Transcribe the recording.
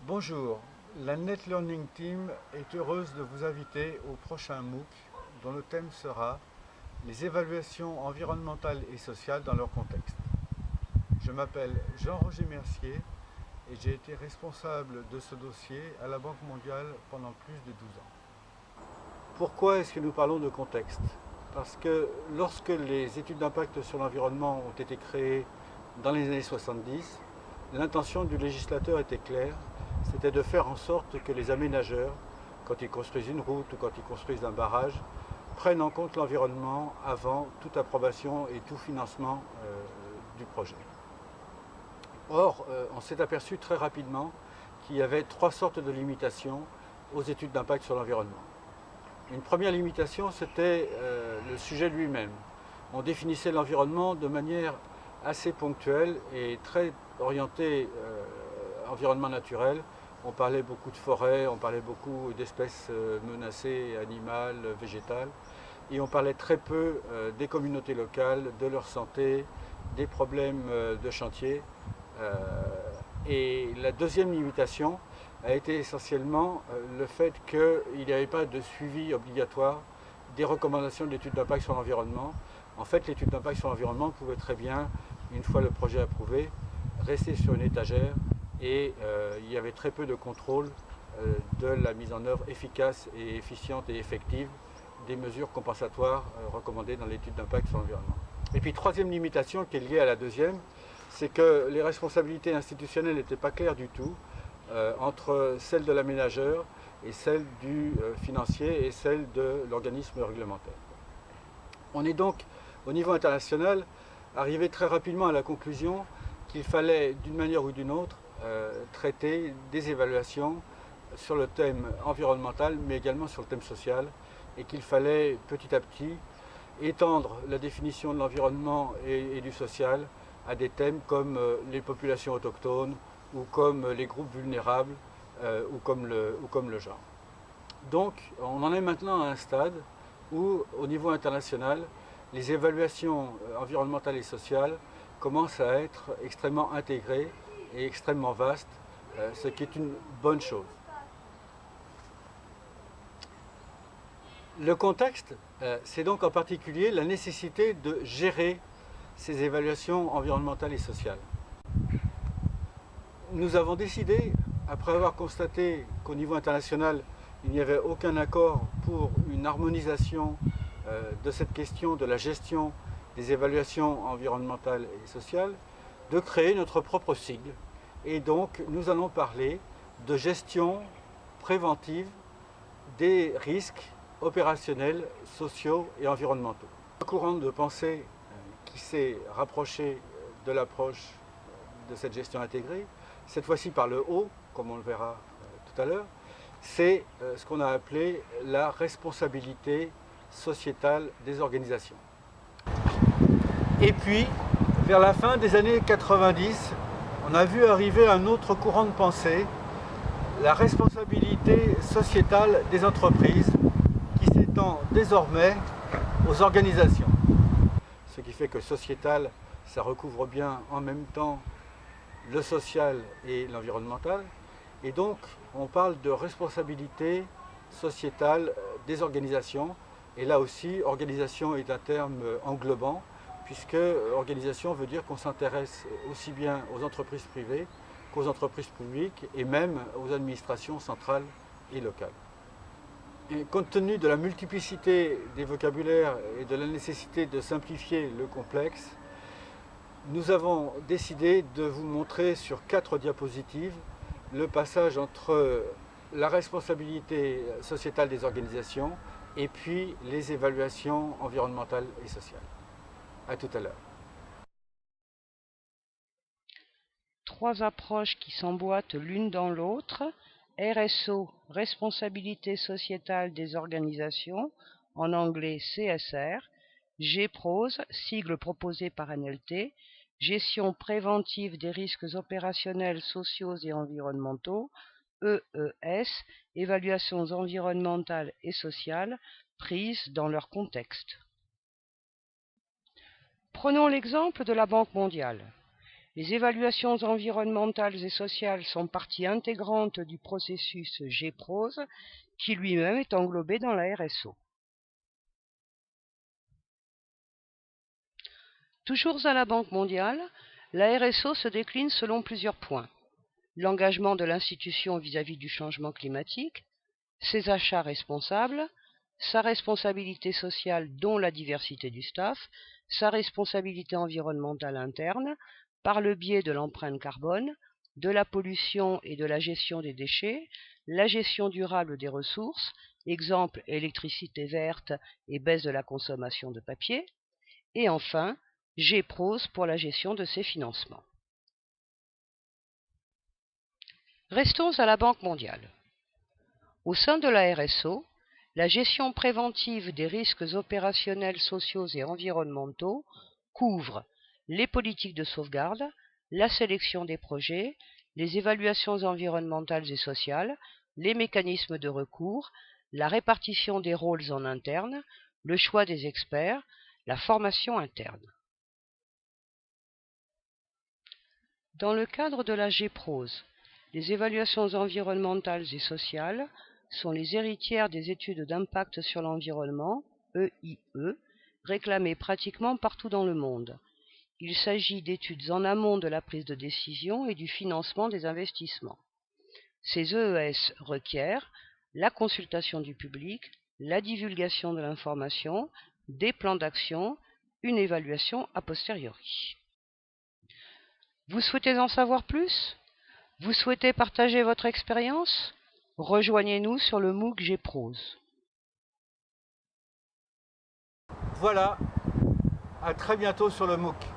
Bonjour, la Net Learning Team est heureuse de vous inviter au prochain MOOC dont le thème sera les évaluations environnementales et sociales dans leur contexte. Je m'appelle Jean-Roger Mercier et j'ai été responsable de ce dossier à la Banque mondiale pendant plus de 12 ans. Pourquoi est-ce que nous parlons de contexte? Parce que lorsque les études d'impact sur l'environnement ont été créées dans les années 70, l'intention du législateur était claire, c'était de faire en sorte que les aménageurs, quand ils construisent une route ou quand ils construisent un barrage, prennent en compte l'environnement avant toute approbation et tout financement du projet. Or, on s'est aperçu très rapidement qu'il y avait trois sortes de limitations aux études d'impact sur l'environnement. Une première limitation, c'était le sujet lui-même. On définissait l'environnement de manière assez ponctuelle et très orientée environnement naturel. On parlait beaucoup de forêts, on parlait beaucoup d'espèces menacées, animales, végétales, et on parlait très peu des communautés locales, de leur santé, des problèmes de chantier. Et la deuxième limitation a été essentiellement le fait qu'il n'y avait pas de suivi obligatoire des recommandations d'études d'impact sur l'environnement. En fait, l'étude d'impact sur l'environnement pouvait très bien, une fois le projet approuvé, rester sur une étagère et il y avait très peu de contrôle de la mise en œuvre efficace et efficiente et effective des mesures compensatoires recommandées dans l'étude d'impact sur l'environnement. Et puis troisième limitation qui est liée à la deuxième, c'est que les responsabilités institutionnelles n'étaient pas claires du tout entre celles de l'aménageur et celles du financier et celles de l'organisme réglementaire. On est donc, au niveau international, arrivé très rapidement à la conclusion qu'il fallait, d'une manière ou d'une autre, traiter des évaluations sur le thème environnemental, mais également sur le thème social, et qu'il fallait petit à petit étendre la définition de l'environnement et du social à des thèmes comme les populations autochtones, ou comme les groupes vulnérables, ou comme le genre. Donc, on en est maintenant à un stade où, au niveau international, les évaluations environnementales et sociales commencent à être extrêmement intégrées et extrêmement vastes, ce qui est une bonne chose. Le contexte, c'est donc en particulier la nécessité de gérer ces évaluations environnementales et sociales. Nous avons décidé, après avoir constaté qu'au niveau international, il n'y avait aucun accord pour une harmonisation de cette question de la gestion des évaluations environnementales et sociales, de créer notre propre sigle. Et donc, nous allons parler de gestion préventive des risques opérationnels, sociaux et environnementaux. Un courant de pensée qui s'est rapproché de l'approche de cette gestion intégrée, cette fois-ci par le haut, comme on le verra tout à l'heure, c'est ce qu'on a appelé la responsabilité sociétale des organisations. Et puis, vers la fin des années 90, on a vu arriver un autre courant de pensée, la responsabilité sociétale des entreprises, qui s'étend désormais aux organisations. Ce qui fait que sociétal, ça recouvre bien en même temps le social et l'environnemental. Et donc, on parle de responsabilité sociétale des organisations. Et là aussi, organisation est un terme englobant, puisque organisation veut dire qu'on s'intéresse aussi bien aux entreprises privées qu'aux entreprises publiques et même aux administrations centrales et locales. Et compte tenu de la multiplicité des vocabulaires et de la nécessité de simplifier le complexe, nous avons décidé de vous montrer sur 4 diapositives le passage entre la responsabilité sociétale des organisations et puis les évaluations environnementales et sociales. À tout à l'heure. Trois approches qui s'emboîtent l'une dans l'autre. RSO, responsabilité sociétale des organisations, en anglais CSR. GPROS, sigle proposé par NLT, gestion préventive des risques opérationnels, sociaux et environnementaux. EES, évaluations environnementales et sociales prises dans leur contexte. Prenons l'exemple de la Banque mondiale. Les évaluations environnementales et sociales sont partie intégrante du processus GPROS, qui lui-même est englobé dans la RSO. Toujours à la Banque mondiale, la RSO se décline selon plusieurs points. L'engagement de l'institution vis-à-vis du changement climatique, ses achats responsables, sa responsabilité sociale dont la diversité du staff, sa responsabilité environnementale interne, par le biais de l'empreinte carbone, de la pollution et de la gestion des déchets, la gestion durable des ressources, exemple électricité verte et baisse de la consommation de papier, et enfin GPROS pour la gestion de ses financements. Restons à la Banque mondiale. Au sein de la RSO, la gestion préventive des risques opérationnels, sociaux et environnementaux couvre les politiques de sauvegarde, la sélection des projets, les évaluations environnementales et sociales, les mécanismes de recours, la répartition des rôles en interne, le choix des experts, la formation interne. Dans le cadre de la GPROS, les évaluations environnementales et sociales sont les héritières des études d'impact sur l'environnement, EIE, réclamées pratiquement partout dans le monde. Il s'agit d'études en amont de la prise de décision et du financement des investissements. Ces EES requièrent la consultation du public, la divulgation de l'information, des plans d'action, une évaluation a posteriori. Vous souhaitez en savoir plus ? Vous souhaitez partager votre expérience ? Rejoignez-nous sur le MOOC GPROS. Voilà, à très bientôt sur le MOOC.